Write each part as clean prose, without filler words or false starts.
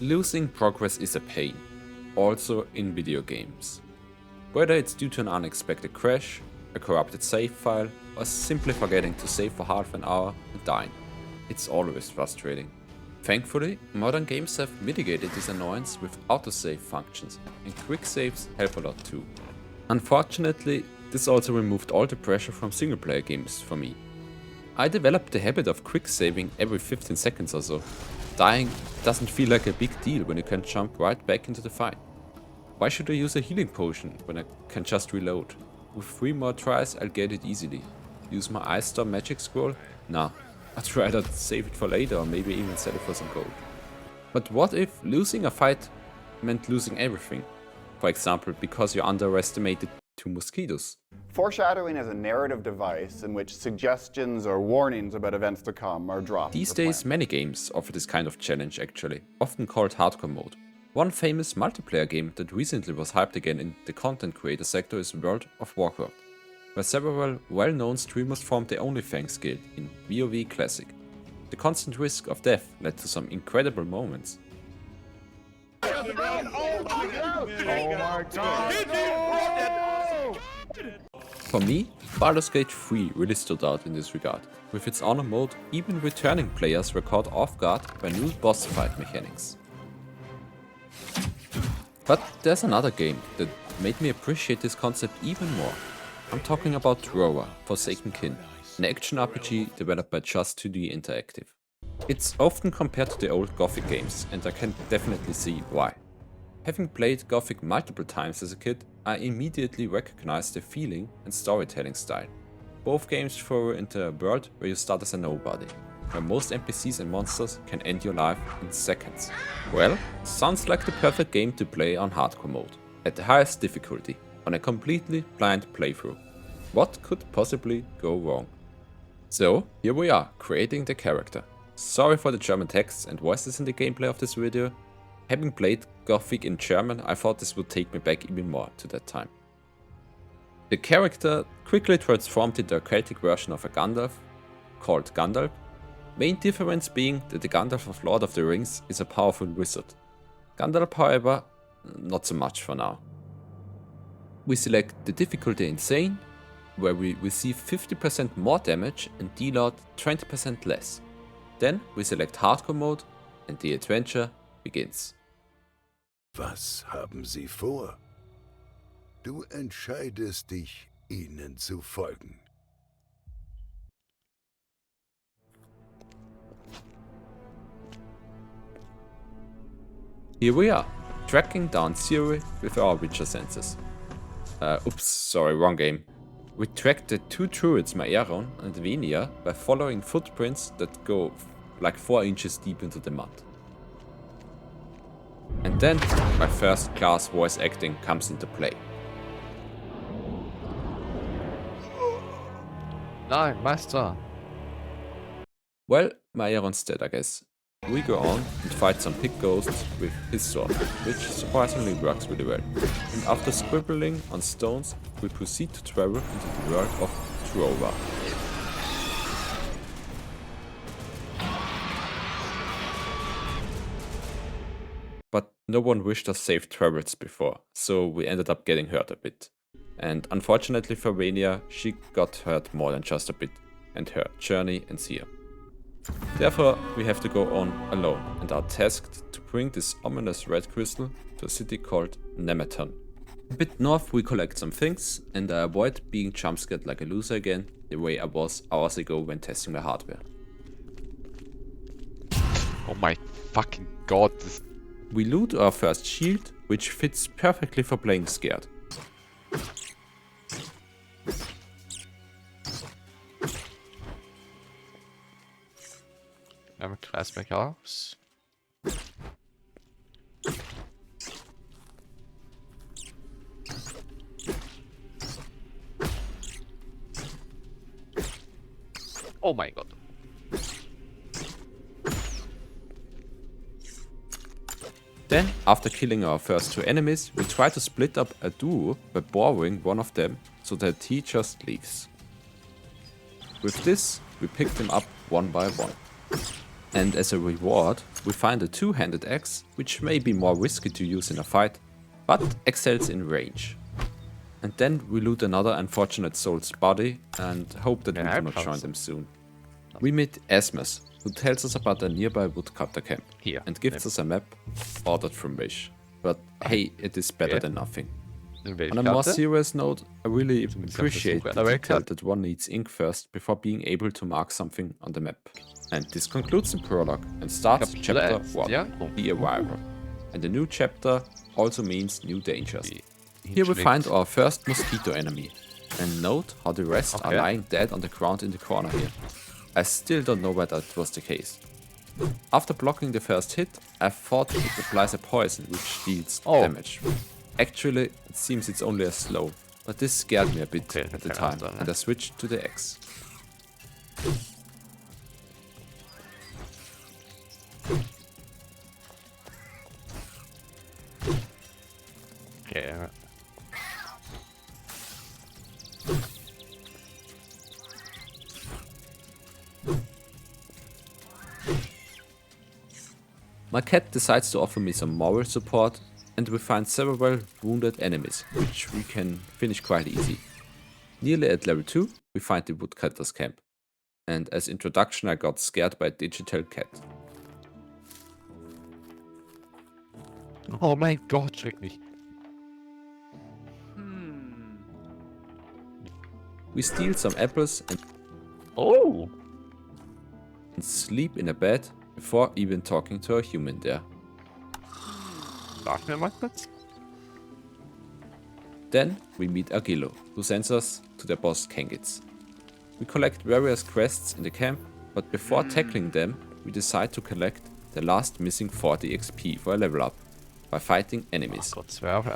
Losing progress is a pain, also in video games. Whether it's due to an unexpected crash, a corrupted save file, or simply forgetting to save for half an hour and dying. It's always frustrating. Thankfully, modern games have mitigated this annoyance with autosave functions, and quick saves help a lot too. Unfortunately, this also removed all the pressure from single player games for me. I developed the habit of quick saving every 15 seconds or so. Dying doesn't feel like a big deal when you can jump right back into the fight. Why should I use a healing potion when I can just reload? With 3 more tries I'll get it easily. Use my Ice Storm magic scroll? Nah, I'd rather save it for later or maybe even sell it for some gold. But what if losing a fight meant losing everything? For example, because you underestimated 2 mosquitoes. Foreshadowing is a narrative device in which suggestions or warnings about events to come are dropped. These days many games offer this kind of challenge actually, often called hardcore mode. One famous multiplayer game that recently was hyped again in the content creator sector is World of Warcraft, where several well-known streamers formed the OnlyFans guild in WoW Classic. The constant risk of death led to some incredible moments. For me, Baldur's Gate 3 really stood out in this regard. With its honor mode, even returning players were caught off guard by new boss fight mechanics. But there's another game that made me appreciate this concept even more. I'm talking about Drova, Forsaken Kin, an action RPG developed by Just 2D Interactive. It's often compared to the old Gothic games, and I can definitely see why. Having played Gothic multiple times as a kid, I immediately recognized the feeling and storytelling style. Both games throw you into a world where you start as a nobody, where most NPCs and monsters can end your life in seconds. Well, sounds like the perfect game to play on hardcore mode, at the highest difficulty, on a completely blind playthrough. What could possibly go wrong? So, here we are, creating the character. Sorry for the German texts and voices in the gameplay of this video. Having played Gothic in German, I thought this would take me back even more to that time. The character quickly transformed into a Celtic version of a Gandalf, called Gandalf. Main difference being that the Gandalf of Lord of the Rings is a powerful wizard. Gandalf, however, not so much for now. We select the difficulty Insane, where we receive 50% more damage and deal out 20% less. Then we select Hardcore mode and the adventure begins. Was haben Sie vor? Du entscheidest dich, ihnen zu folgen. Here we are, tracking down Ciri with our Witcher senses. Oops, sorry, wrong game. We tracked the 2 druids Maeron and Venia by following footprints that go like 4 inches deep into the mud. And then my first class voice acting comes into play. Nein, Meister. Well, Maeron's dead, I guess. We go on and fight some pig ghosts with his sword, which surprisingly works really well. And after scribbling on stones, we proceed to travel into the world of Drova. But no one wished us safe travels before, so we ended up getting hurt a bit. And unfortunately for Venia, she got hurt more than just a bit, and her journey ends here. Therefore, we have to go on alone and are tasked to bring this ominous red crystal to a city called Nemeton. A bit north we collect some things, and I avoid being jumpscared like a loser again, the way I was hours ago when testing my hardware. Oh my fucking god. We loot our first shield, which fits perfectly for playing scared. Class back house. Oh my god. Then, after killing our first 2 enemies, we try to split up a duo by borrowing one of them so that he just leaves. With this, we pick them up one by one. And as a reward, we find a two-handed axe, which may be more risky to use in a fight, but excels in range. And then we loot another unfortunate soul's body and hope that we do not join them soon. We meet Asmus, who tells us about a nearby woodcutter camp Here. and gives us a map ordered from Wish. But hey, it is better than nothing. On a more serious note, I really appreciate the detail that one needs ink first before being able to mark something on the map. And this concludes the prologue and starts chapter 1, The Arrival. And the new chapter also means new dangers. Here we find our first mosquito enemy. And note how the rest are lying dead on the ground in the corner here. I still don't know whether it was the case. After blocking the first hit, I thought it applies a poison which deals damage. Actually, it seems it's only a slow, but this scared me a bit at the time, and I switched to the X. Okay. My cat decides to offer me some moral support, and we find several wounded enemies, which we can finish quite easy. Nearly at level 2, we find the woodcutter's camp. And as introduction I got scared by a digital cat. Oh mein Gott, schreck mich. We steal some apples and sleep in a bed before even talking to a human there. Darf mir mal kurz? Then we meet Agilo, who sends us to the boss Kengitz. We collect various quests in the camp, but before tackling them, we decide to collect the last missing 40 XP for a level up by fighting enemies. However,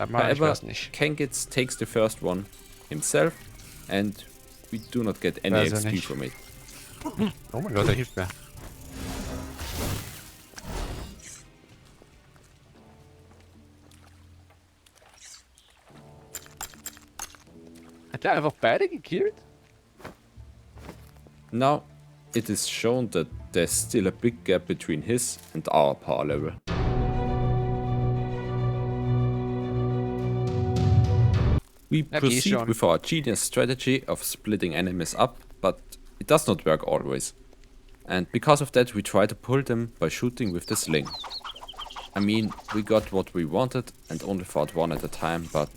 Kengitz takes the first one himself, and we do not get any XP from it. Oh mein Gott, hilft mir. Hat der einfach beide gekillt? Now, it is shown that there's still a big gap between his and our power level. We proceed with our genius strategy of splitting enemies up, but it does not work always. And because of that we try to pull them by shooting with the sling. I mean, we got what we wanted and only fought one at a time, but...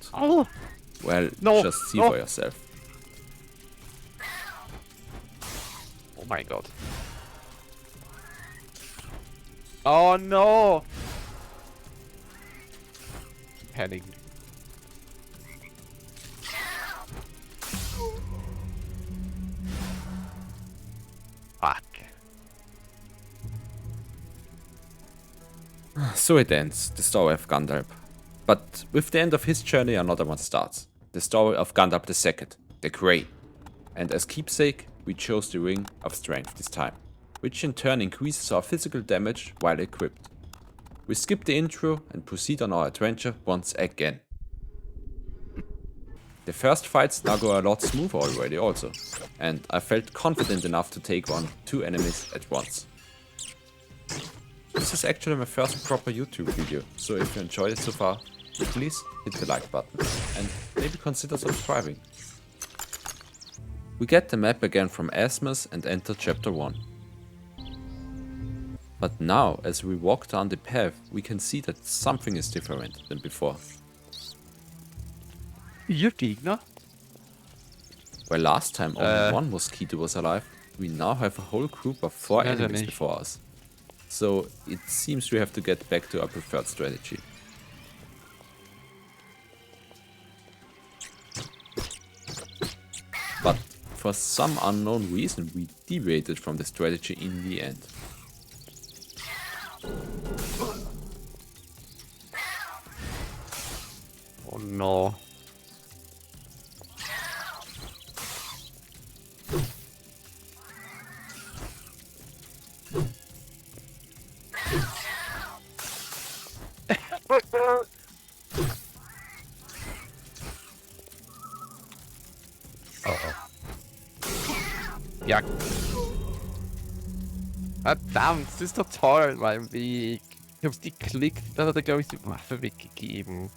well, just see for yourself. Oh mein Gott. Oh no! Panic. Fuck. So it ends, the story of Gandalf. But with the end of his journey another one starts. The story of Gandalf II, the Grey. And as keepsake, we chose the Ring of Strength this time, which in turn increases our physical damage while equipped. We skip the intro and proceed on our adventure once again. The first fights now go a lot smoother already also, and I felt confident enough to take on 2 enemies at once. This is actually my first proper YouTube video, so if you enjoyed it so far, please hit the like button and maybe consider subscribing. We get the map again from Asmus and enter chapter 1. But now, as we walk down the path, we can see that something is different than before. Ihr Gegner? Where last time only one mosquito was alive, we now have a whole group of 4 enemies before us. So it seems we have to get back to our preferred strategy. But for some unknown reason we deviated from the strategy in the end. Oh no. Ja. Verdammt, das ist doch toll, mein Weg. Ich hab's geklickt, dann hat er, glaube ich, die Waffe weggegeben.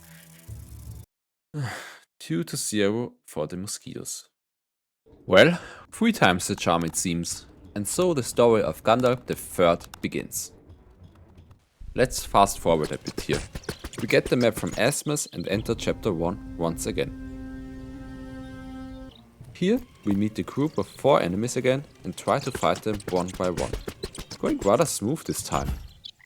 2-0 for the Mosquitoes. Well, 3 times the charm it seems, and so the story of Gandalf III begins. Let's fast forward a bit here. We get the map from Asmus and enter chapter 1 once again. Here we meet the group of 4 enemies again and try to fight them one by one. Going rather smooth this time.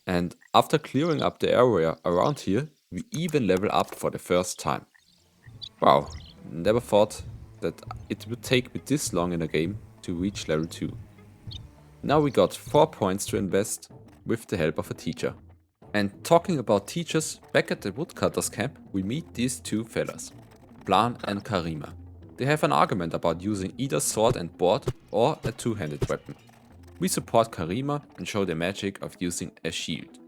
And after clearing up the area around here, we even level up for the first time. Wow, never thought that it would take me this long in a game to reach level 2. Now we got 4 points to invest with the help of a teacher. And talking about teachers, back at the woodcutters camp we meet these 2 fellas, Blan and Karima. They have an argument about using either sword and board or a 2-handed weapon. We support Karima and show the magic of using a shield.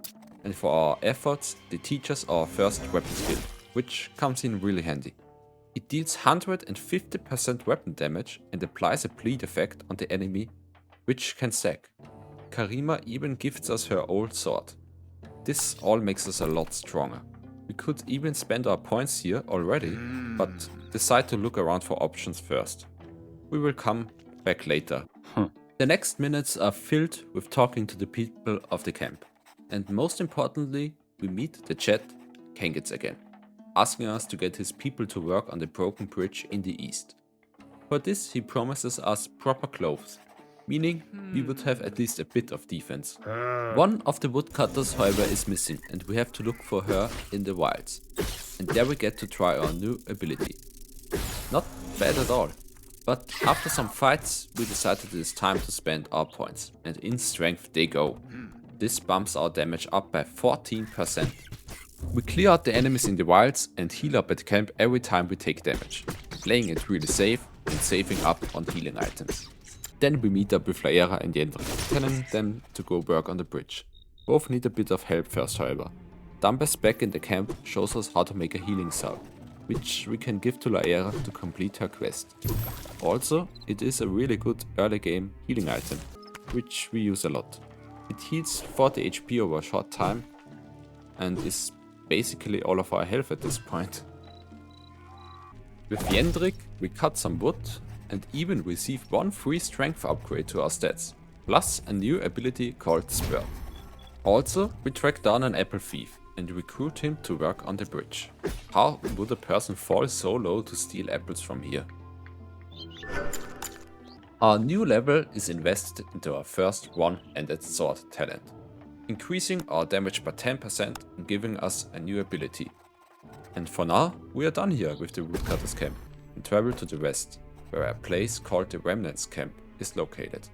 And for our efforts, they teach us our first weapon skill, which comes in really handy. It deals 150% weapon damage and applies a bleed effect on the enemy, which can stack. Karima even gifts us her old sword. This all makes us a lot stronger. We could even spend our points here already, but decide to look around for options first. We will come back later. The next minutes are filled with talking to the people of the camp. And most importantly, we meet the Chet Kangits again, asking us to get his people to work on the broken bridge in the east. For this he promises us proper clothes, meaning we would have at least a bit of defense. One of the woodcutters however is missing and we have to look for her in the wilds. And there we get to try our new ability. Not bad at all. But after some fights we decided it is time to spend our points, and in strength they go. This bumps our damage up by 14%. We clear out the enemies in the wilds and heal up at camp every time we take damage, playing it really safe and saving up on healing items. Then we meet up with Laera and Yendrik, telling them to go work on the bridge. Both need a bit of help first however. Dumbas back in the camp shows us how to make a healing salve, which we can give to Laera to complete her quest. Also, it is a really good early game healing item, which we use a lot. It heals 40 HP over a short time and is basically all of our health at this point. With Yendrik we cut some wood and even receive 1 free strength upgrade to our stats, plus a new ability called Spur. Also, we track down an apple thief and recruit him to work on the bridge. How would a person fall so low to steal apples from here? Our new level is invested into our first one-handed sword talent, increasing our damage by 10% and giving us a new ability. And for now, we are done here with the woodcutters camp and travel to the west, where a place called the Remnants camp is located.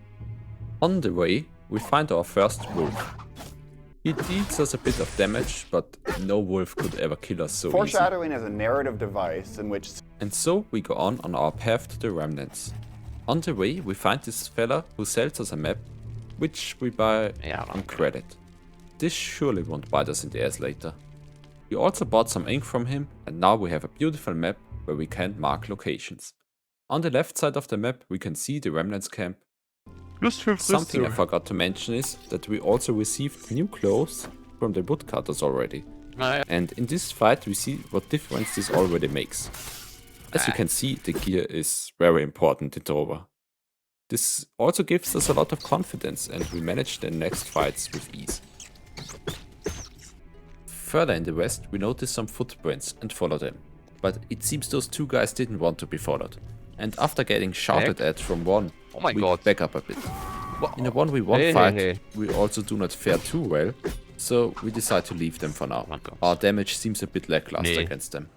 On the way, we find our first wolf. He deals us a bit of damage, but no wolf could ever kill us so easy. Foreshadowing is a narrative device in which And so we go on our path to the Remnants. On the way we find this fella who sells us a map, which we buy on credit. This surely won't bite us in the ass later. We also bought some ink from him and now we have a beautiful map where we can mark locations. On the left side of the map we can see the Remnants camp. Something I forgot to mention is that we also received new clothes from the woodcutters already. And in this fight we see what difference this already makes. As you can see, the gear is very important in Drova. This also gives us a lot of confidence and we manage the next fights with ease. Further in the west we notice some footprints and follow them. But it seems those 2 guys didn't want to be followed. And after getting shouted at from one, we back up a bit. In a 1v1 fight, we also do not fare too well, so we decide to leave them for now. Our damage seems a bit lackluster against them.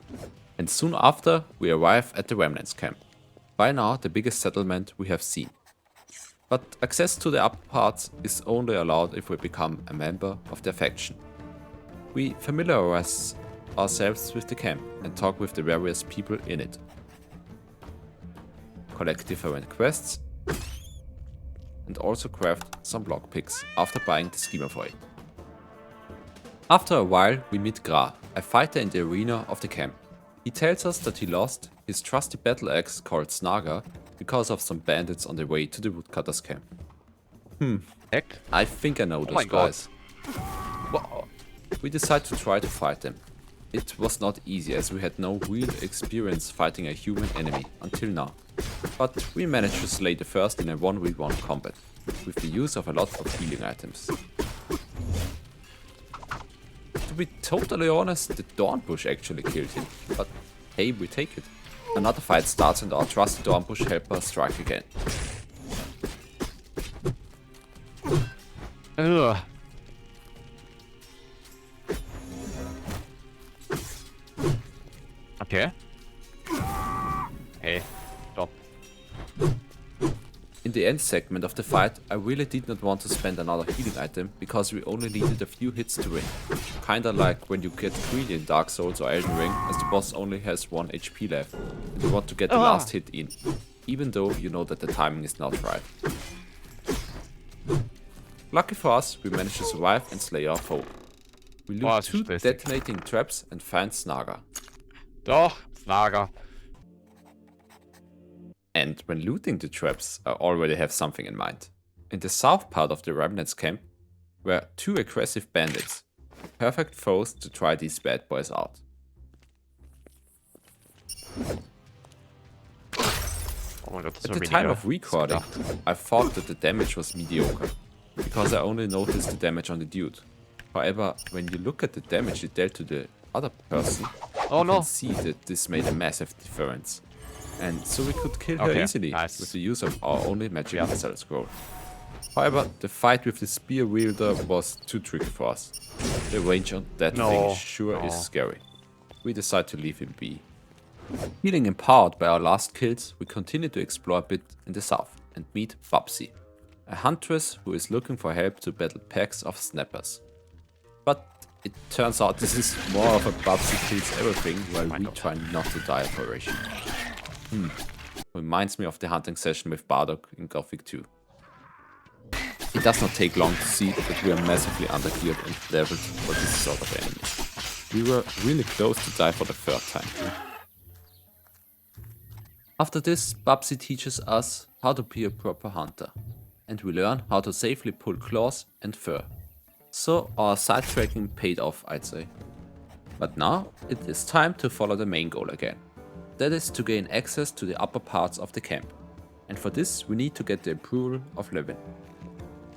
And soon after, we arrive at the Remnants camp. By now, the biggest settlement we have seen. But access to the upper parts is only allowed if we become a member of their faction. We familiarize ourselves with the camp and talk with the various people in it. Collect different quests and also craft some lockpicks after buying the schema for it. After a while we meet Gra, a fighter in the arena of the camp. He tells us that he lost his trusty battle axe called Snaga because of some bandits on the way to the woodcutters camp. Heck? I think I know Oh those my God. guys. Whoa. We decided to try to fight them. It was not easy as we had no real experience fighting a human enemy until now. But we managed to slay the first in a 1v1 combat, with the use of a lot of healing items. To be totally honest, the Dornbush actually killed him, but hey, we take it. Another fight starts and our trusty Dornbush helper strike again. Ugh. Okay. Hey, stop. In the end segment of the fight, I really did not want to spend another healing item because we only needed a few hits to win. Kinda like when you get greedy in Dark Souls or Elden Ring as the boss only has 1 HP left and you want to get the last hit in, even though you know that the timing is not right. Lucky for us, we managed to survive and slay our foe. We loot Boah, 2 stressig. detonating traps and find Snaga. Doch, Snaga. And when looting the traps, I already have something in mind. In the south part of the Remnants camp were 2 aggressive bandits, perfect foes to try these bad boys out. Oh mein Gott, das At war the time weniger. of recording, I thought that the damage was mediocre, because I only noticed the damage on the dude. However, when you look at the damage it dealt to the other person, Oh you no. can see that this made a massive difference. And so we could kill her Okay, easily nice. with the use of our only magic missile scroll. However, the fight with the spear wielder was too tricky for us. The range on that thing sure is scary. We decide to leave him be. Feeling empowered by our last kills, we continue to explore a bit in the south and meet Babsi, a huntress who is looking for help to battle packs of snappers. But it turns out this is more of a Babsi kills everything while we try not to die operation. Reminds me of the hunting session with Bardock in Gothic 2. It does not take long to see that we are massively undergeared and leveled for this sort of enemy. We were really close to die for the 3rd time. After this, Babsi teaches us how to be a proper hunter, and we learn how to safely pull claws and fur. So our sidetracking paid off, I'd say. But now it is time to follow the main goal again. That is to gain access to the upper parts of the camp, and for this we need to get the approval of Levin.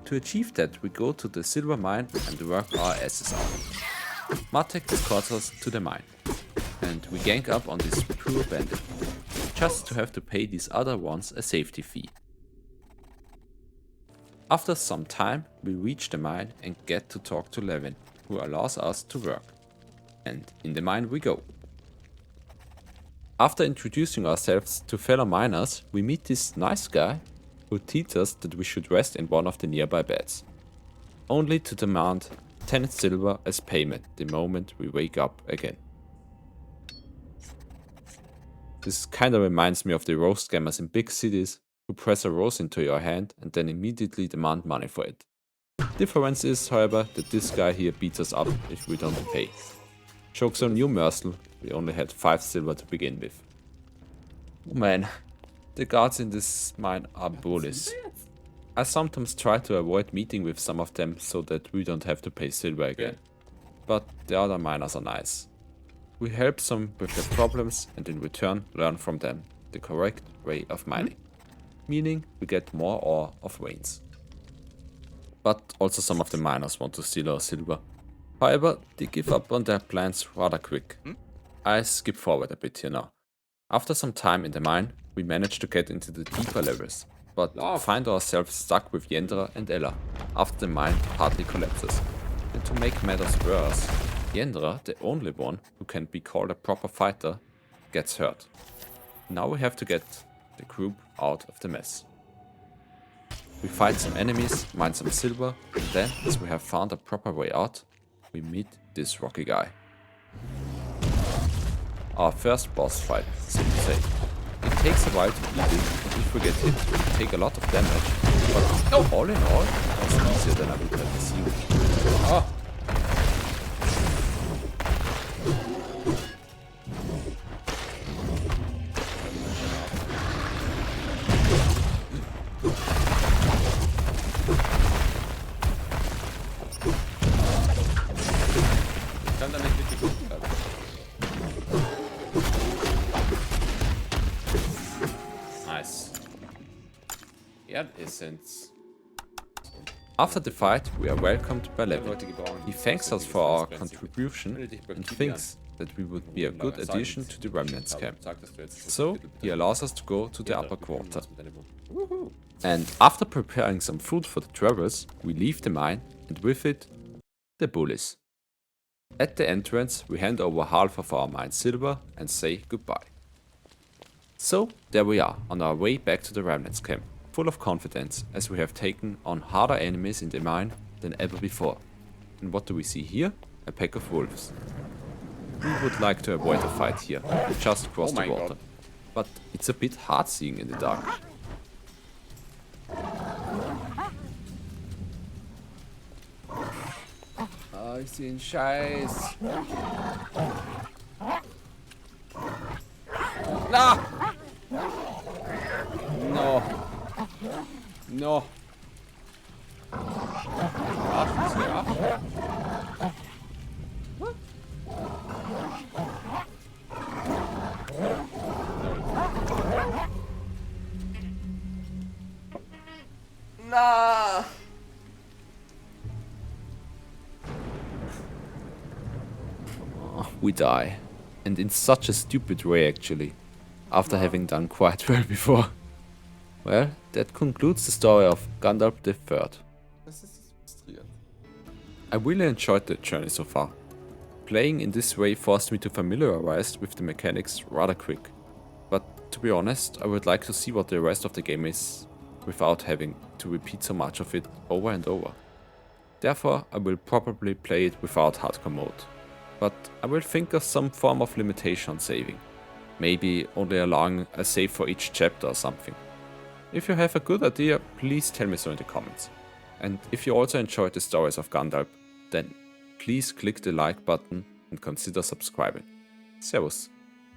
To achieve that we go to the silver mine and work our asses out. Matek escorts us to the mine, and we gang up on this poor bandit, just to have to pay these other ones a safety fee. After some time we reach the mine and get to talk to Levin, who allows us to work. And in the mine we go. After introducing ourselves to fellow miners, we meet this nice guy who tells us that we should rest in one of the nearby beds, only to demand 10 silver as payment the moment we wake up again. This kinda reminds me of the rose scammers in big cities who press a rose into your hand and then immediately demand money for it. Difference is, however, that this guy here beats us up if we don't pay. Joke's on you, Mercel, we only had 5 silver to begin with. Oh man, the guards in this mine are bullies. I sometimes try to avoid meeting with some of them so that we don't have to pay silver again. But the other miners are nice. We help some with their problems and in return learn from them the correct way of mining. Meaning we get more ore of veins. But also some of the miners want to steal our silver. However, they give up on their plans rather quick. I skip forward a bit here now. After some time in the mine, we manage to get into the deeper levels, but find ourselves stuck with Yendra and Ella after the mine partly collapses. And to make matters worse, Yendra, the only one who can be called a proper fighter, gets hurt. Now we have to get the group out of the mess. We fight some enemies, mine some silver, and then, as we have found a proper way out, we meet this rocky guy. Our first boss fight, so to say. It takes a while to beat it, and if we get hit, we take a lot of damage, but all in all, it's easier than I would have assumed. Ah! Nice. Erdessence. After the fight, we are welcomed by Levin. He thanks us for our contribution and thinks that we would be a good addition to the Remnants camp. So, he allows us to go to the upper quarter. And after preparing some food for the travelers, we leave the mine, and with it, the bullies. At the entrance, we hand over half of our mine silver and say goodbye. So, there we are, on our way back to the Remnants camp, full of confidence as we have taken on harder enemies in the mine than ever before. And what do we see here? A pack of wolves. We would like to avoid a fight here, we just cross the water. But it's a bit hard seeing in the dark. Ich seh einen Scheiß. Na! No. No. Na! We die. And in such a stupid way actually. After having done quite well before. Well, that concludes the story of Gandalf III. I really enjoyed the journey so far. Playing in this way forced me to familiarize with the mechanics rather quick. But to be honest, I would like to see what the rest of the game is without having to repeat so much of it over and over. Therefore, I will probably play it without hardcore mode. But I will think of some form of limitation on saving. Maybe only allowing a save for each chapter or something. If you have a good idea, please tell me so in the comments. And if you also enjoyed the stories of Gandalf, then please click the like button and consider subscribing. Servus.